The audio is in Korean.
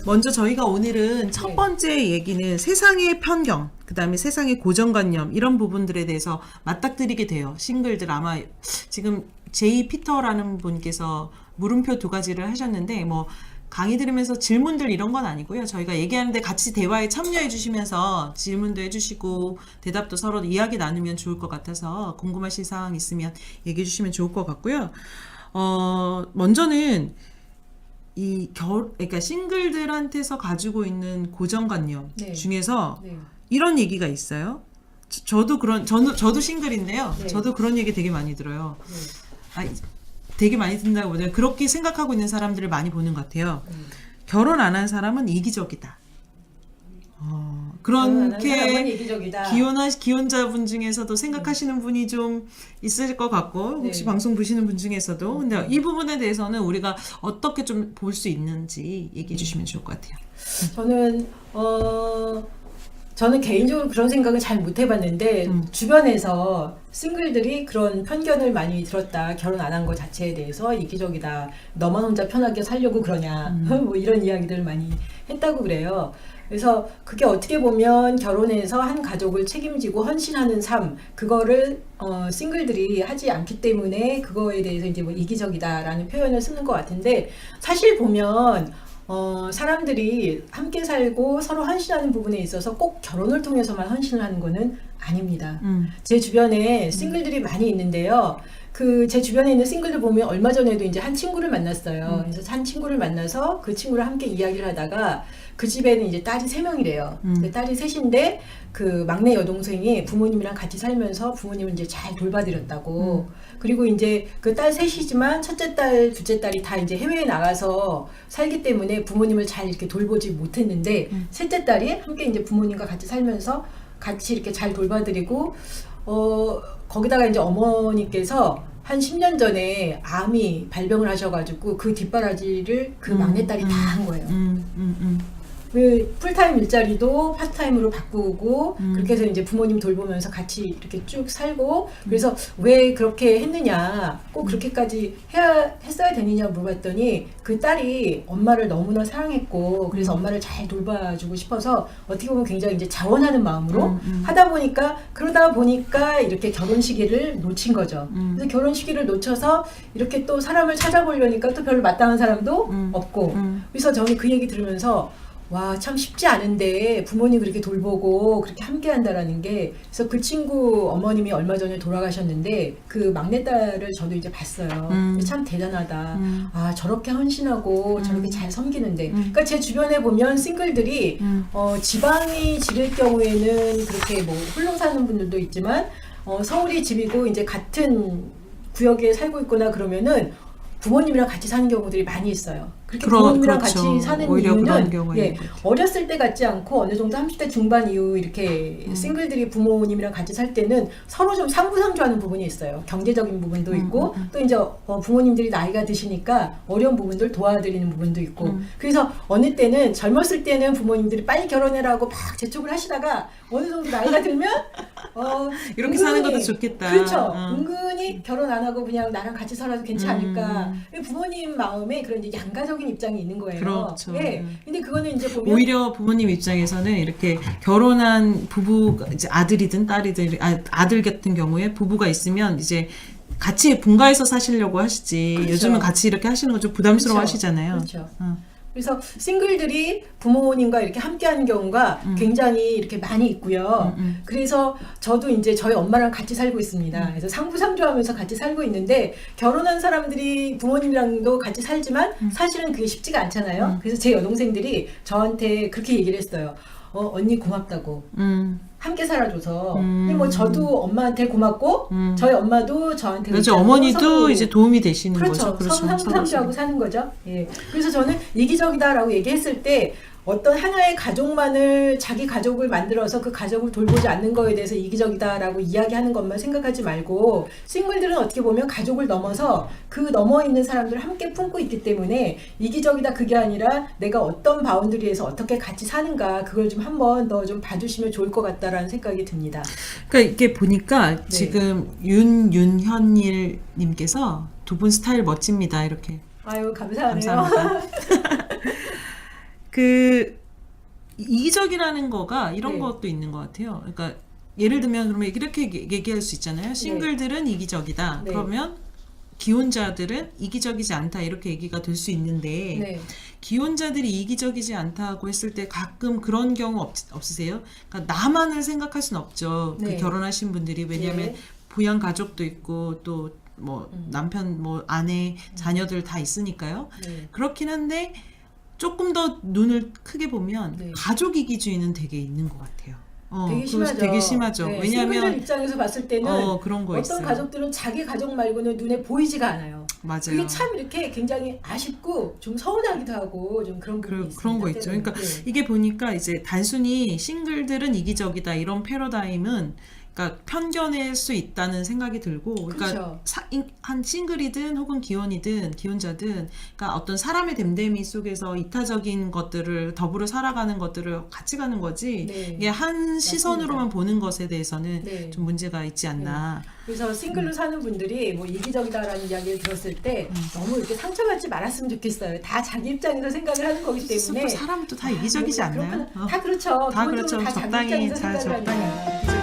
먼저 저희가 오늘은 첫 번째 얘기는 세상의 편견, 그 다음에 세상의 고정관념, 이런 부분들에 대해서 맞닥뜨리게 돼요. 싱글들 아마 지금 제이 피터라는 분께서 물음표 2가지를 하셨는데, 뭐, 강의 들으면서 질문들 이런 건 아니고요. 저희가 얘기하는데 같이 대화에 참여해 주시면서 질문도 해주시고 대답도 서로 이야기 나누면 좋을 것 같아서 궁금하신 사항 있으면 얘기해 주시면 좋을 것 같고요. 먼저는 그러니까 싱글들한테서 가지고 있는 고정관념 중에서 이런 얘기가 있어요. 저도 싱글인데요. 저도 그런 얘기 되게 많이 들어요. 되게 많이 든다고 보면 그렇게 생각하고 있는 사람들을 많이 보는 것 같아요. 결혼 안 한 사람은 이기적이다. 그렇게 기혼자분 중에서도 생각하시는 분이 좀 있을 것 같고, 혹시 방송 보시는 분 중에서도. 근데 이 부분에 대해서는 우리가 어떻게 좀 볼 수 있는지 얘기해 주시면 좋을 것 같아요. 저는 개인적으로 그런 생각을 잘 못 해봤는데 주변에서 싱글들이 그런 편견을 많이 들었다. 결혼 안 한 것 자체에 대해서 이기적이다. 너만 혼자 편하게 살려고 그러냐. 뭐 이런 이야기들을 많이 했다고 그래요. 그래서 그게 어떻게 보면 결혼해서 한 가족을 책임지고 헌신하는 삶, 그거를 싱글들이 하지 않기 때문에 그거에 대해서 이제 뭐 이기적이다라는 표현을 쓰는 것 같은데, 사실 보면 사람들이 함께 살고 서로 헌신하는 부분에 있어서 꼭 결혼을 통해서만 헌신을 하는 거는 아닙니다. 제 주변에 싱글들이 많이 있는데요. 제 주변에 있는 싱글들 보면 얼마 전에도 이제 한 친구를 만났어요. 그래서 한 친구를 만나서 그 친구랑 함께 이야기를 하다가 그 집에는 이제 딸이 3명이래요. 딸이 3인데 그 막내 여동생이 부모님이랑 같이 살면서 부모님을 이제 잘 돌봐드렸다고. 그리고 이제 그 딸 3이지만 첫째 딸, 둘째 딸이 다 이제 해외에 나가서 살기 때문에 부모님을 잘 이렇게 돌보지 못했는데, 셋째 딸이 함께 이제 부모님과 같이 살면서 같이 이렇게 잘 돌봐드리고, 거기다가 이제 어머니께서 한 10년 전에 암이 발병을 하셔가지고 그 뒷바라지를 그 막내딸이 다 한 거예요. 그 풀타임 일자리도 파트타임으로 바꾸고 그렇게 해서 이제 부모님 돌보면서 같이 이렇게 쭉 살고, 그래서 왜 그렇게 했느냐, 꼭 그렇게까지 했어야 되느냐 물어봤더니 그 딸이 엄마를 너무나 사랑했고 그래서 엄마를 잘 돌봐주고 싶어서 어떻게 보면 굉장히 이제 자원하는 마음으로 하다 보니까, 그러다 보니까 이렇게 결혼 시기를 놓친 거죠. 그래서 결혼 시기를 놓쳐서 이렇게 또 사람을 찾아보려니까 또 별로 마땅한 사람도 없고, 그래서 저는 그 얘기 들으면서 와, 참 쉽지 않은데 부모님 그렇게 돌보고 그렇게 함께 한다라는 게. 그래서 그 친구 어머님이 얼마 전에 돌아가셨는데 그 막내딸을 저도 이제 봤어요. 참 대단하다. 아, 저렇게 헌신하고 저렇게 잘 섬기는데. 그러니까 제 주변에 보면 싱글들이 지방이 집일 경우에는 그렇게 뭐 홀로 사는 분들도 있지만, 서울이 집이고 이제 같은 구역에 살고 있거나 그러면은 부모님이랑 같이 사는 경우들이 많이 있어요. 그렇게 부모님이랑 같이 사는 이유는 어렸을 때 같지 않고 어느 정도 30대 중반 이후 이렇게 싱글들이 부모님이랑 같이 살 때는 서로 좀 상부상조하는 부분이 있어요. 경제적인 부분도 있고 또 이제 부모님들이 나이가 드시니까 어려운 부분들 도와드리는 부분도 있고. 그래서 어느 때는 젊었을 때는 부모님들이 빨리 결혼해라고 막 재촉을 하시다가 어느 정도 나이가 들면 이렇게 사는 것도 좋겠다. 그렇죠. 은근히 결혼 안 하고 그냥 나랑 같이 살아도 괜찮을까. 부모님 마음에 그런 이제 양가적인 입장이 있는 거예요. 그렇죠. 네. 근데 그거는 이제 보면 오히려 부모님 입장에서는 이렇게 결혼한 부부가 이제 아들이든 딸이든 아들 같은 경우에 부부가 있으면 이제 같이 분가해서 사시려고 하시지. 그렇죠. 요즘은 같이 이렇게 하시는 거 좀 부담스러워 그렇죠. 하시잖아요. 그렇죠. 그래서 싱글들이 부모님과 이렇게 함께하는 경우가 굉장히 이렇게 많이 있고요. 그래서 저도 이제 저희 엄마랑 같이 살고 있습니다. 그래서 상부상조하면서 같이 살고 있는데, 결혼한 사람들이 부모님이랑도 같이 살지만 사실은 그게 쉽지가 않잖아요. 그래서 제 여동생들이 저한테 그렇게 얘기를 했어요. 언니 고맙다고. 함께 살아줘서. 근데 뭐 저도 엄마한테 고맙고 저희 엄마도 저한테 그렇죠. 어머니도 서로, 이제 도움이 되시는 그렇죠. 거죠. 서로 상부상조하고 사는 거죠. 예. 그래서 저는 이기적이다라고 얘기했을 때 어떤 하나의 가족만을, 자기 가족을 만들어서 그 가족을 돌보지 않는 거에 대해서 이기적이다라고 이야기하는 것만 생각하지 말고, 싱글들은 어떻게 보면 가족을 넘어서 그 넘어 있는 사람들을 함께 품고 있기 때문에 이기적이다 그게 아니라 내가 어떤 바운드리에서 어떻게 같이 사는가, 그걸 좀 한번 더 좀 봐주시면 좋을 것 같다라는 생각이 듭니다. 그러니까 이게 보니까 지금 윤현일 님께서 두 분 스타일 멋집니다. 이렇게. 아유, 감사하네요. 감사합니다. 그 이기적이라는 거가 이런 네. 것도 있는 것 같아요. 그러니까 예를 들면 그러면 이렇게 얘기할 수 있잖아요. 싱글들은 이기적이다. 네. 그러면 기혼자들은 이기적이지 않다 이렇게 얘기가 될 수 있는데 네. 기혼자들이 이기적이지 않다고 했을 때 가끔 그런 경우 없으세요? 그러니까 나만을 생각할 수는 없죠. 네. 그 결혼하신 분들이 왜냐하면 네. 부양 가족도 있고 또 뭐 남편 뭐 아내 자녀들 다 있으니까요. 네. 그렇긴 한데 조금 더 눈을 크게 보면 네. 가족 이기주의는 되게 있는 것 같아요. 되게 그것이 심하죠. 되게 심하죠. 네, 왜냐하면 싱글들 입장에서 봤을 때는 그런 거 어떤 있어요. 가족들은 자기 가족 말고는 눈에 보이지가 않아요. 맞아요. 그게 참 이렇게 굉장히 아쉽고 좀 서운하기도 하고 좀 그런 부분이 있습니다. 그런 거 있죠. 그러니까 네. 이게 보니까 이제 단순히 싱글들은 이기적이다 이런 패러다임은 그러니까 편견일 수 있다는 생각이 들고, 그러니까 그렇죠. 한 싱글이든 혹은 기혼자든, 그러니까 어떤 사람의 댐댐이 속에서 이타적인 것들을 더불어 살아가는 것들을 같이 가는 거지. 네. 이게 한 시선으로만 보는 것에 대해서는 네. 좀 문제가 있지 않나. 그래서 싱글로 사는 분들이 뭐 이기적이다라는 이야기를 들었을 때 너무 이렇게 상처받지 말았으면 좋겠어요. 다 자기 입장에서 생각을 하는 거기 때문에 사람은 또 다 이기적이지 않나요? 다 그렇죠. 다 기본적으로 그렇죠. 다 자기 적당히 입장에서 잘 생각을 적당히 하니까.